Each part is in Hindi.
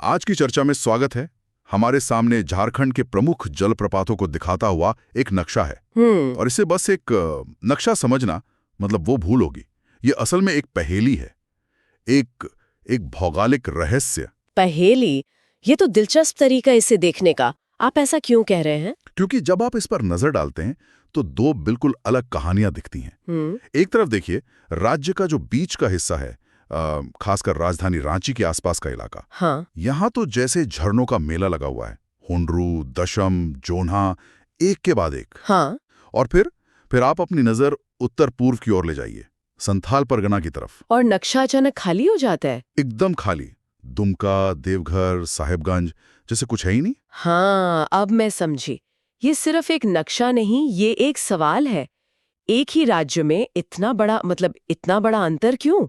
आज की चर्चा में स्वागत है। हमारे सामने झारखंड के प्रमुख जलप्रपातों को दिखाता हुआ एक नक्शा है। और इसे बस एक नक्शा समझना मतलब वो भूल होगी। ये असल में एक पहेली है, एक एक भौगोलिक रहस्य। पहेली? ये तो दिलचस्प तरीका इसे देखने का। आप ऐसा क्यों कह रहे हैं? क्योंकि जब आप इस पर नजर डालते हैं तो दो बिल्कुल अलग कहानियां दिखती हैं। एक तरफ देखिए, राज्य का जो बीच का हिस्सा है, खासकर राजधानी रांची के आसपास का इलाका। हाँ। यहाँ तो जैसे झरनों का मेला लगा हुआ है। हुंडरू, दशम, जोन्हा, एक के बाद एक। हाँ। और फिर आप अपनी नजर उत्तर पूर्व की ओर ले जाइए, संथाल परगना की तरफ। और नक्शा अचानक खाली हो जाता है। एकदम खाली। दुमका, देवघर, साहेबगंज जैसे कुछ है ही नहीं। हाँ, अब मैं समझी। ये सिर्फ एक नक्शा नहीं, ये एक सवाल है। एक ही राज्य में इतना बड़ा अंतर क्यों?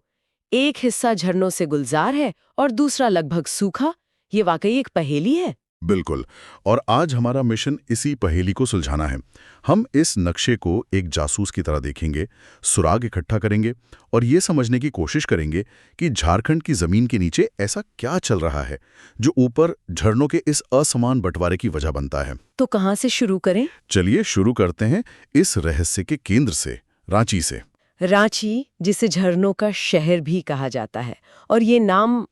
एक हिस्सा झरनों से गुलजार है और दूसरा लगभग सूखा। ये वाकई एक पहेली है। बिल्कुल। और आज हमारा मिशन इसी पहेली को सुलझाना है। हम इस नक्शे को एक जासूस की तरह देखेंगे, सुराग इकट्ठा करेंगे और ये समझने की कोशिश करेंगे कि झारखंड की जमीन के नीचे ऐसा क्या चल रहा है जो ऊपर झरनों के इस असमान बंटवारे की वजह बनता है। तो कहाँ से शुरू करें? चलिए शुरू करते हैं इस रहस्य के केंद्र से, रांची से। रांची, जिसे झरनों का शहर भी कहा जाता है, और ये नाम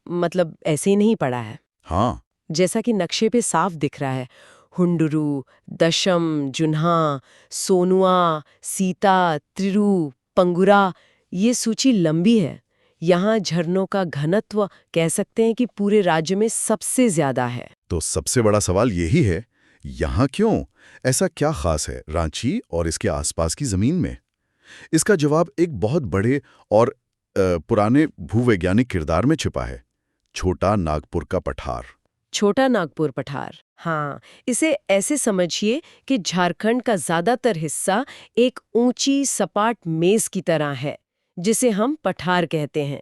ऐसे ही नहीं पड़ा है। हाँ, जैसा कि नक्शे पे साफ दिख रहा है, हुंडरू, दशम, जुन्हा, सोनुआ, सीता, त्रिरू, पंगुरा, ये सूची लंबी है। यहाँ झरनों का घनत्व कह सकते हैं कि पूरे राज्य में सबसे ज्यादा है। तो सबसे बड़ा सवाल यही है, यहाँ क्यों? ऐसा क्या खास है रांची और इसके आसपास की जमीन में? इसका जवाब एक बहुत बड़े और पुराने भूवैज्ञानिक किरदार में छिपा है, छोटा नागपुर का पठार। छोटा नागपुर पठार। हाँ, इसे ऐसे समझिए कि झारखंड का ज्यादातर हिस्सा एक ऊंची सपाट मेज की तरह है, जिसे हम पठार कहते हैं।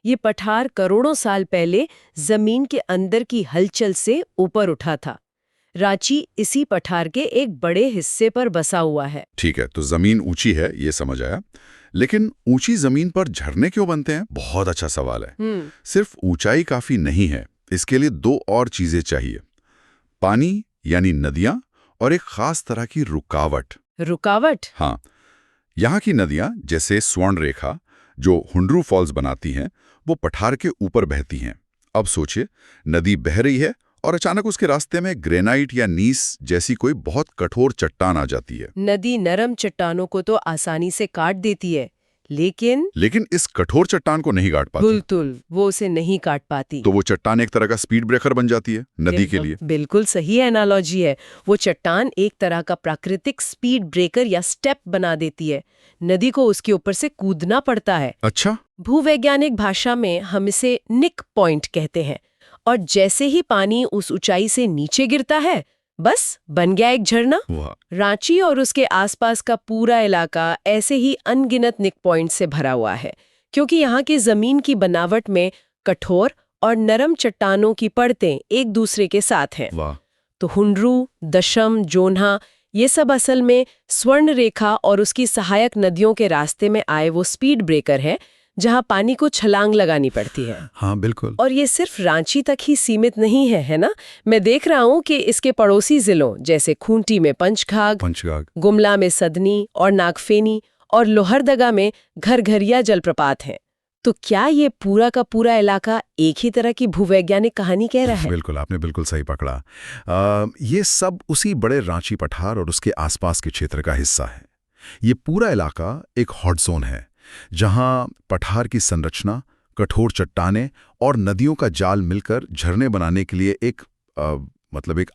ये पठार करोड़ों साल पहले जमीन के अंदर की हलचल से ऊपर उठा था। रांची इसी पठार के एक बड़े हिस्से पर बसा हुआ है। ठीक है, तो जमीन ऊंची है, ये समझ आया। लेकिन ऊंची जमीन पर झरने क्यों बनते हैं? बहुत अच्छा सवाल है। सिर्फ ऊंचाई काफी नहीं है, इसके लिए दो और चीजें चाहिए, पानी यानी नदियां और एक खास तरह की रुकावट। रुकावट? हाँ, यहाँ की नदियां जैसे स्वर्ण रेखा जो हुंडरू फॉल्स बनाती हैं, वो पठार के ऊपर बहती हैं। अब सोचिए, नदी बह रही है और अचानक उसके रास्ते में ग्रेनाइट या नीस जैसी कोई बहुत कठोर चट्टान आ जाती है। नदी नरम चट्टानों को तो आसानी से काट देती है, लेकिन इस कठोर चट्टान को नहीं काट पाती। बिल्कुल, वो उसे नहीं काट पाती। तो वो चट्टान एक तरह का स्पीड ब्रेकर बन जाती है नदी के लिए। बिल्कुल सही एनालॉजी है। वो चट्टान एक तरह का प्राकृतिक स्पीड ब्रेकर या स्टेप बना देती है। नदी को उसके ऊपर से कूदना पड़ता है। अच्छा। भूवैज्ञानिक भाषा में हम इसे निक पॉइंट कहते हैं। और जैसे ही पानी उस ऊंचाई से नीचे गिरता है, बस बन गया एक झरना। रांची और उसके आसपास का पूरा इलाका ऐसे ही अनगिनत निक पॉइंट से भरा हुआ है, क्योंकि यहाँ की जमीन की बनावट में कठोर और नरम चट्टानों की परतें एक दूसरे के साथ हैं। तो हुंडरू, दशम, जोन्हा, ये सब असल में स्वर्ण रेखा और उसकी सहायक नदियों के रास्ते में आए वो स्पीड ब्रेकर है, जहां पानी को छलांग लगानी पड़ती है। हाँ, बिल्कुल। और ये सिर्फ रांची तक ही सीमित नहीं है ना? मैं देख रहा हूँ कि इसके पड़ोसी जिलों जैसे खूंटी में पंचघाघ, गुमला में सदनी और नागफेनी और लोहरदगा में घरघरिया जलप्रपात हैं। तो क्या ये पूरा का पूरा इलाका एक ही तरह की भूवैज्ञानिक कहानी कह रहा है? बिल्कुल, आपने बिल्कुल सही पकड़ा। ये सब उसी बड़े रांची पठार और उसके आसपास के क्षेत्र का हिस्सा है। ये पूरा इलाका एक हॉट जोन है, जहां पठार की संरचना, कठोर चट्टानें और नदियों का जाल मिलकर झरने बनाने के लिए एक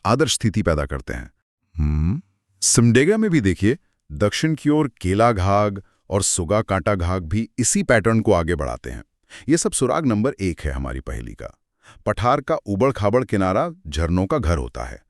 आदर्श स्थिति पैदा करते हैं। सिमडेगा में भी देखिए, दक्षिण की ओर केला घाघ और सुगा कांटा घाघ भी इसी पैटर्न को आगे बढ़ाते हैं। ये सब सुराग नंबर 1 है हमारी पहेली का। पठार का उबड़ खाबड़ किनारा झरनों का घर होता है।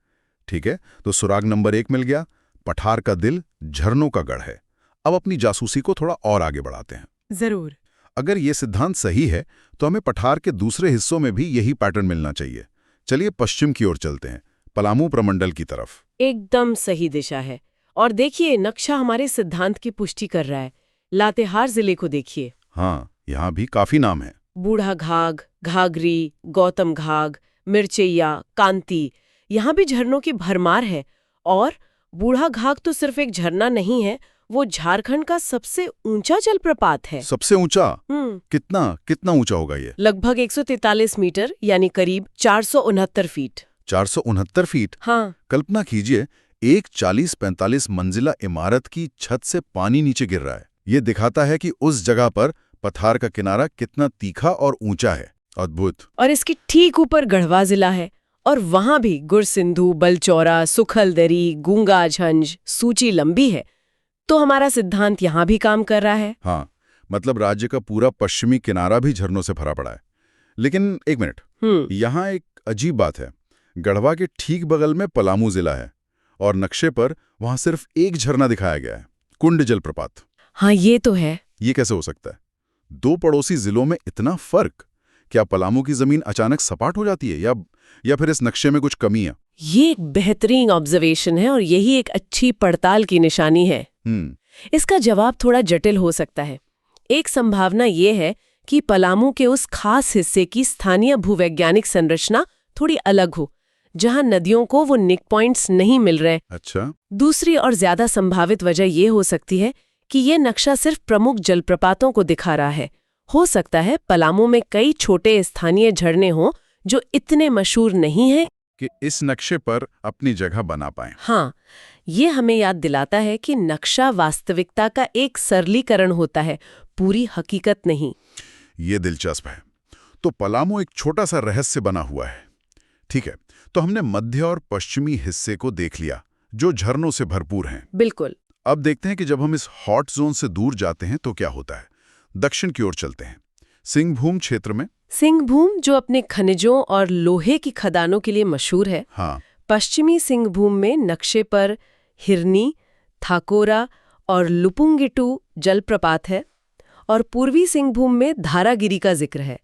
ठीक है, तो सुराग नंबर 1 मिल गया। पठार का दिल झरनों का गढ़ है। अब अपनी जासूसी को थोड़ा और आगे बढ़ाते हैं। जरूर। अगर ये सिद्धांत सही है तो हमें पठार के दूसरे हिस्सों में भी यही पैटर्न मिलना चाहिए। चलिए पश्चिम की ओर चलते हैं, पलामू प्रमंडल की तरफ। एकदम सही दिशा है। और देखिए, नक्शा हमारे सिद्धांत की पुष्टि कर रहा है। लातेहार जिले को देखिए। हाँ, यहाँ भी काफी नाम है। बूढ़ा घाघ, घाघरी, गौतम घाघ, मिर्चैया, कांति, यहाँ भी झरनों की भरमार है। और बूढ़ा घाघ तो सिर्फ एक झरना नहीं है, वो झारखंड का सबसे ऊंचा जलप्रपात है। सबसे ऊंचा? कितना कितना ऊंचा होगा ये? लगभग 143 मीटर, यानी करीब 469 फीट। 469 फीट? हाँ। कल्पना कीजिए, एक 40-45 मंजिला इमारत की छत से पानी नीचे गिर रहा है। ये दिखाता है कि उस जगह पर पठार का किनारा कितना तीखा और ऊंचा है। अद्भुत। और इसके ठीक ऊपर गढ़वा जिला है, और वहां भी गुरसिंधु, बलचौरा, सुखलदरी, गूंगा झंझ सूची लंबी है। तो हमारा सिद्धांत यहाँ भी काम कर रहा है। हाँ, मतलब राज्य का पूरा पश्चिमी किनारा भी झरनों से भरा पड़ा है। लेकिन एक मिनट, यहाँ एक अजीब बात है। गढ़वा के ठीक बगल में पलामू जिला है और नक्शे पर वहां सिर्फ एक झरना दिखाया गया है, कुंड जलप्रपात। हाँ, ये तो है। ये कैसे हो सकता है? दो पड़ोसी जिलों में इतना फर्क? क्या पलामू की जमीन अचानक सपाट हो जाती है या फिर इस नक्शे में कुछ कमी है? ये एक बेहतरीन ऑब्जर्वेशन है और यही एक अच्छी पड़ताल की निशानी है। इसका जवाब थोड़ा जटिल हो सकता है। एक संभावना ये है कि पलामू के उस खास हिस्से की स्थानीय भूवैज्ञानिक संरचना थोड़ी अलग हो, जहां नदियों को वो निक पॉइंट्स नहीं मिल रहे। अच्छा। दूसरी और ज्यादा संभावित वजह ये हो सकती है कि ये नक्शा सिर्फ प्रमुख जलप्रपातों को दिखा रहा है। हो सकता है पलामू में कई छोटे स्थानीय झरने हों जो इतने मशहूर नहीं हैं कि इस नक्शे पर अपनी जगह बना पाएं। हाँ, ये हमें याद दिलाता है कि नक्शा वास्तविकता का एक सरलीकरण होता है, पूरी हकीकत नहीं। ये दिलचस्प है। तो पलामू एक छोटा सा रहस्य बना हुआ है। ठीक है, तो हमने मध्य और पश्चिमी हिस्से को देख लिया जो झरनों से भरपूर हैं। बिल्कुल। अब देखते हैं कि जब हम इस हॉट जोन से दूर जाते हैं तो क्या होता है। दक्षिण की ओर चलते हैं, सिंहभूम क्षेत्र में। सिंहभूम जो अपने खनिजों और लोहे की खदानों के लिए मशहूर है। हाँ। पश्चिमी सिंहभूम में नक्शे पर हिरनी, थाकोरा और लुपुंगिटू जलप्रपात है, और पूर्वी सिंहभूम में धारागिरी का जिक्र है।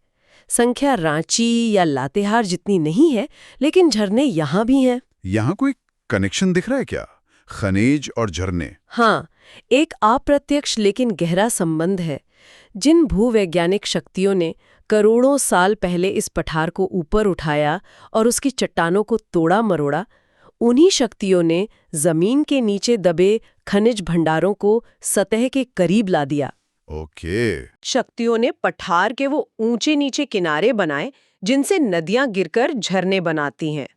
संख्या रांची या लातेहार जितनी नहीं है, लेकिन झरने यहाँ भी हैं। यहाँ कोई कनेक्शन दिख रहा है क्या? खनिज और झरने? हाँ, एक अप्रत्यक्ष लेकिन गहरा संबंध है। जिन भूवैज्ञानिक शक्तियों ने करोड़ों साल पहले इस पठार को ऊपर उठाया और उसकी चट्टानों को तोड़ा मरोड़ा, उन्हीं शक्तियों ने जमीन के नीचे दबे खनिज भंडारों को सतह के करीब ला दिया। ओके। शक्तियों ने पठार के वो ऊंचे नीचे किनारे बनाए जिनसे नदियां गिरकर झरने बनाती हैं।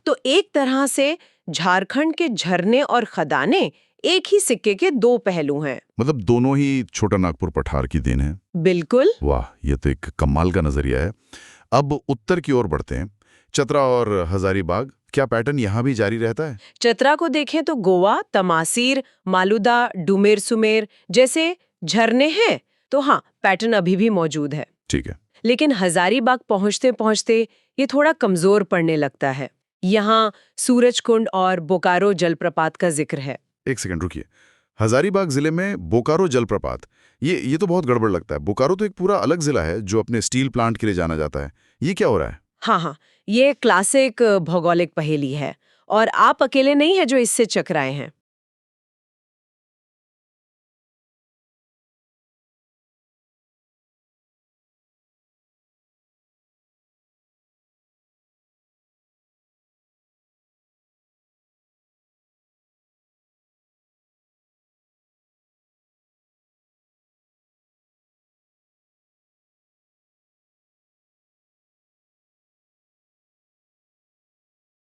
तो एक तरह से झारखंड के झरने और खदानें एक ही सिक्के के दो पहलू हैं। मतलब दोनों ही छोटा नागपुर पठार की देन है। बिल्कुल। वाह, ये तो एक कमाल का नजरिया है। अब उत्तर की ओर बढ़ते हैं, चतरा और हजारीबाग। क्या पैटर्न यहाँ भी जारी रहता है? चतरा को देखें तो गोवा, तमासीर, मालुदा, डुमेर सुमेर जैसे झरने हैं, तो हाँ, पैटर्न अभी भी मौजूद है। ठीक है। लेकिन हजारीबाग पहुंचते पहुंचते ये थोड़ा कमजोर पड़ने लगता है। यहाँ सूरजकुंड और बोकारो जलप्रपात का जिक्र है। एक सेकंड रुकिए, हजारीबाग जिले में बोकारो जलप्रपात, ये तो बहुत गड़बड़ लगता है। बोकारो तो एक पूरा अलग जिला है जो अपने स्टील प्लांट के लिए जाना जाता है। ये क्या हो रहा है? हाँ, ये क्लासिक भौगोलिक पहेली है, और आप अकेले नहीं है जो इससे चकराए हैं।